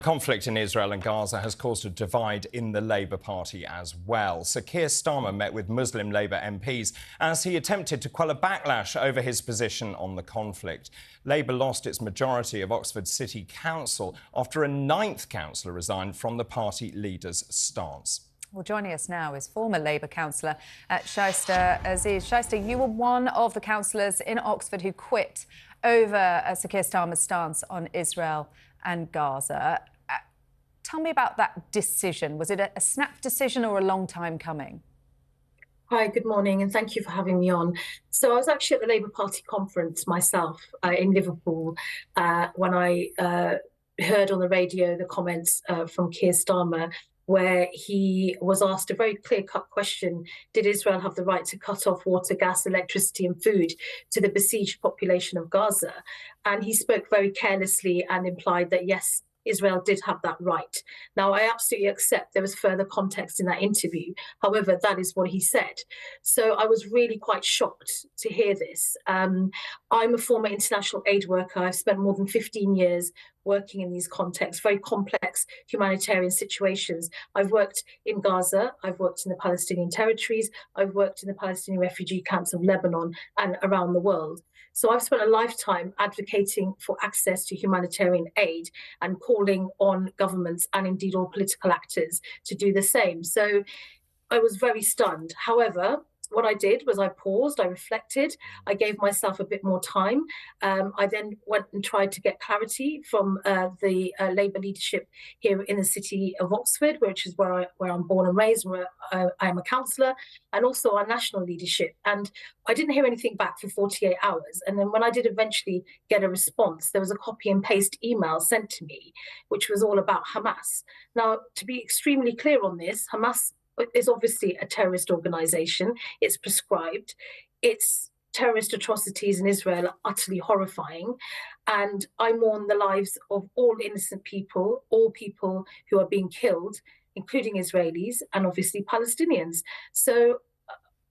Conflict in Israel and Gaza has caused a divide in the Labour Party as well. Sir Keir Starmer met with Muslim Labour MPs as he attempted to quell a backlash over his position on the conflict. Labour lost its majority of Oxford City Council after a 9th councillor resigned from the party leader's stance. Well, joining us now is former Labour councillor Shaista Aziz. Shaista, you were one of the councillors in Oxford who quit over Sir Keir Starmer's stance on Israel and Gaza. Tell me about that decision. Was it a snap decision or a long time coming? Hi, good morning, and thank you for having me on. So I was actually at the Labour Party conference myself in Liverpool when I heard on the radio the comments from Keir Starmer, where he was asked a very clear-cut question: did Israel have the right to cut off water, gas, electricity and food to the besieged population of Gaza? And he spoke very carelessly and implied that yes, Israel did have that right. Now, I absolutely accept there was further context in that interview. However, that is what he said. So I was really quite shocked to hear this. I'm a former international aid worker. I've spent more than 15 years working in these contexts, very complex humanitarian situations. I've worked in Gaza, I've worked in the Palestinian territories, I've worked in the Palestinian refugee camps of Lebanon and around the world. So I've spent a lifetime advocating for access to humanitarian aid and calling on governments and indeed all political actors to do the same. So I was very stunned. However, what I did was I paused, I reflected, I gave myself a bit more time. I then went and tried to get clarity from the Labour leadership here in the city of Oxford, which is where I'm born and raised, where I am a councillor, and also our national leadership. And I didn't hear anything back for 48 hours. And then when I did eventually get a response, there was a copy and paste email sent to me, which was all about Hamas. Now, to be extremely clear on this, Hamas is obviously a terrorist organisation. It's prescribed. Its terrorist atrocities in Israel are utterly horrifying. And I mourn the lives of all innocent people, all people who are being killed, including Israelis and obviously Palestinians. So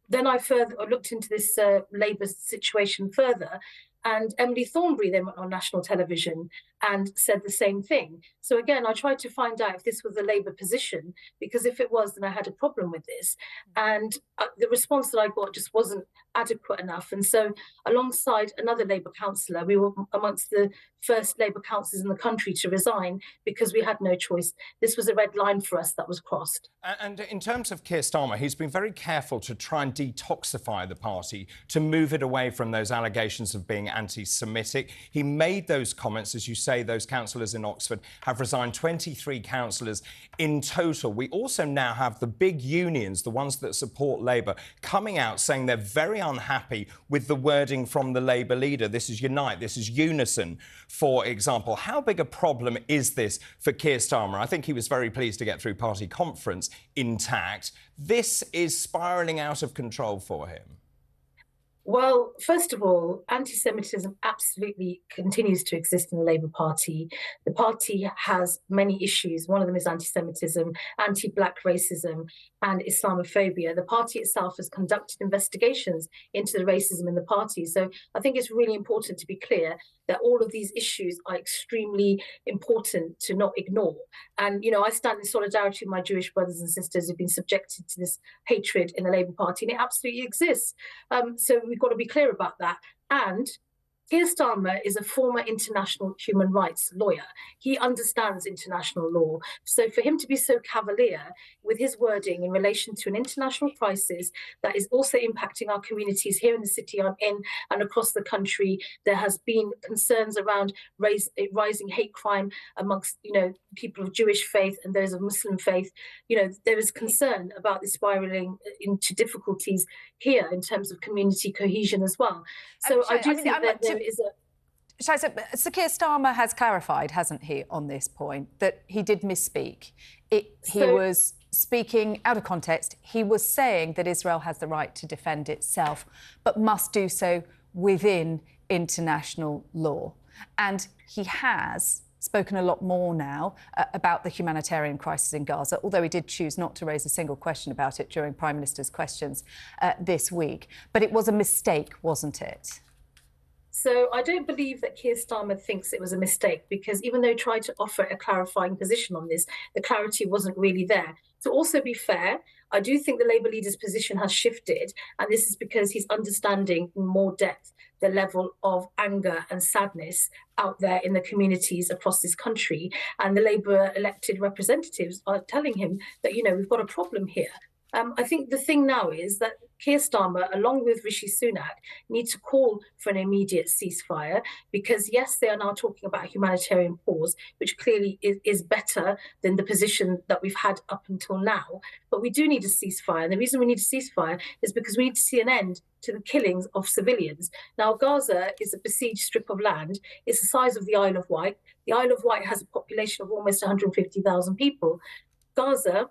then I further looked into this Labour situation further. And Emily Thornberry then went on national television and said the same thing. So again, I tried to find out if this was a Labour position, because if it was, then I had a problem with this. And the response that I got just wasn't adequate enough. And so alongside another Labour councillor, we were amongst the first Labour councillors in the country to resign because we had no choice. This was a red line for us that was crossed. And in terms of Keir Starmer, he's been very careful to try and detoxify the party, to move it away from those allegations of being anti-Semitic. He made those comments, as you say, those councillors in Oxford have resigned, 23 councillors in total. We also now have the big unions, the ones that support Labour, coming out saying they're very unhappy with the wording from the Labour leader. This is unite, this is unison, for example. How big a problem is this for Keir Starmer? I think he was very pleased to get through party conference intact. This is spiralling out of control for him. Well, first of all, anti-Semitism absolutely continues to exist in the Labour Party. The party has many issues. One of them is anti-Semitism, anti-black racism and Islamophobia. The party itself has conducted investigations into the racism in the party. So I think it's really important to be clear that all of these issues are extremely important to not ignore. And, you know, I stand in solidarity with my Jewish brothers and sisters who've been subjected to this hatred in the Labour Party, and it absolutely exists. So we've got to be clear about that. And Keir Starmer is a former international human rights lawyer. He understands international law. So for him to be so cavalier with his wording in relation to an international crisis that is also impacting our communities here in the city I'm in and across the country, there has been concerns around rising hate crime amongst, people of Jewish faith and those of Muslim faith. There is concern about this spiraling into difficulties here in terms of community cohesion as well. So I do think that there is a... Sir Keir Starmer has clarified, hasn't he, on this point, that he did misspeak. He was speaking out of context. He was saying that Israel has the right to defend itself, but must do so within international law. And he has spoken a lot more now about the humanitarian crisis in Gaza, although he did choose not to raise a single question about it during Prime Minister's questions this week. But it was a mistake, wasn't it? So I don't believe that Keir Starmer thinks it was a mistake, because even though he tried to offer a clarifying position on this, the clarity wasn't really there. To also be fair, I do think the Labour leader's position has shifted, and this is because he's understanding in more depth the level of anger and sadness out there in the communities across this country. And the Labour elected representatives are telling him that, we've got a problem here. I think the thing now is that Keir Starmer, along with Rishi Sunak, need to call for an immediate ceasefire, because, yes, they are now talking about a humanitarian pause, which clearly is better than the position that we've had up until now. But we do need a ceasefire. And the reason we need a ceasefire is because we need to see an end to the killings of civilians. Now, Gaza is a besieged strip of land. It's the size of the Isle of Wight. The Isle of Wight has a population of almost 150,000 people. Gaza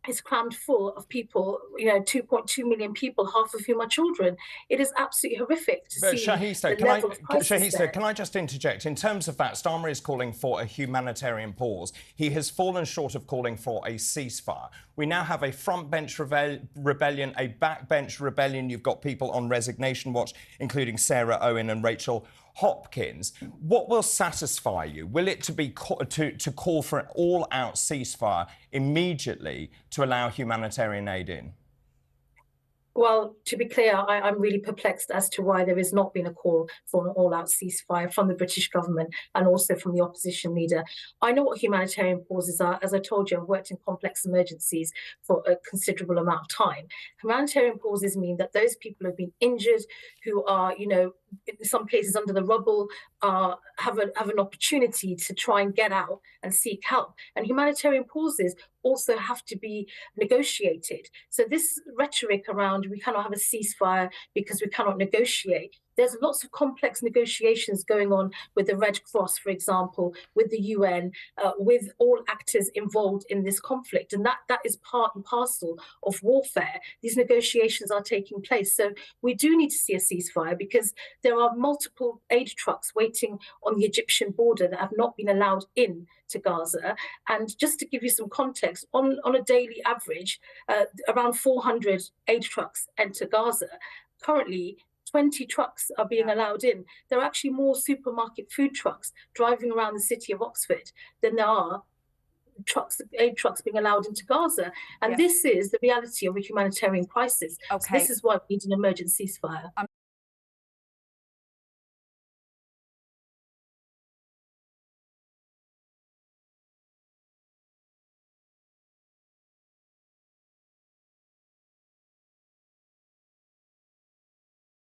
is crammed full of people, 2.2 million people, half of whom are children. It is absolutely horrific to see Shaista, the level of crisis there. can I just interject? In terms of that, Starmer is calling for a humanitarian pause. He has fallen short of calling for a ceasefire. We now have a front bench rebellion, a backbench rebellion. You've got people on resignation watch, including Sarah Owen and Rachel Hopkins. What will satisfy you? Will it be to call for an all-out ceasefire immediately to allow humanitarian aid in? Well, to be clear, I'm really perplexed as to why there has not been a call for an all-out ceasefire from the British government and also from the opposition leader. I know what humanitarian pauses are. As I told you, I've worked in complex emergencies for a considerable amount of time. Humanitarian pauses mean that those people who have been injured, who are, in some cases under the rubble, have an opportunity to try and get out and seek help. And humanitarian pauses also have to be negotiated. So this rhetoric around we cannot have a ceasefire because we cannot negotiate. There's lots of complex negotiations going on with the Red Cross, for example, with the UN, with all actors involved in this conflict. And that is part and parcel of warfare. These negotiations are taking place. So we do need to see a ceasefire, because there are multiple aid trucks waiting on the Egyptian border that have not been allowed in to Gaza. And just to give you some context, on a daily average, around 400 aid trucks enter Gaza. Currently, 20 trucks are being allowed in. There are actually more supermarket food trucks driving around the city of Oxford than there are aid trucks being allowed into Gaza. And this is the reality of a humanitarian crisis. Okay. So this is why we need an emergency ceasefire.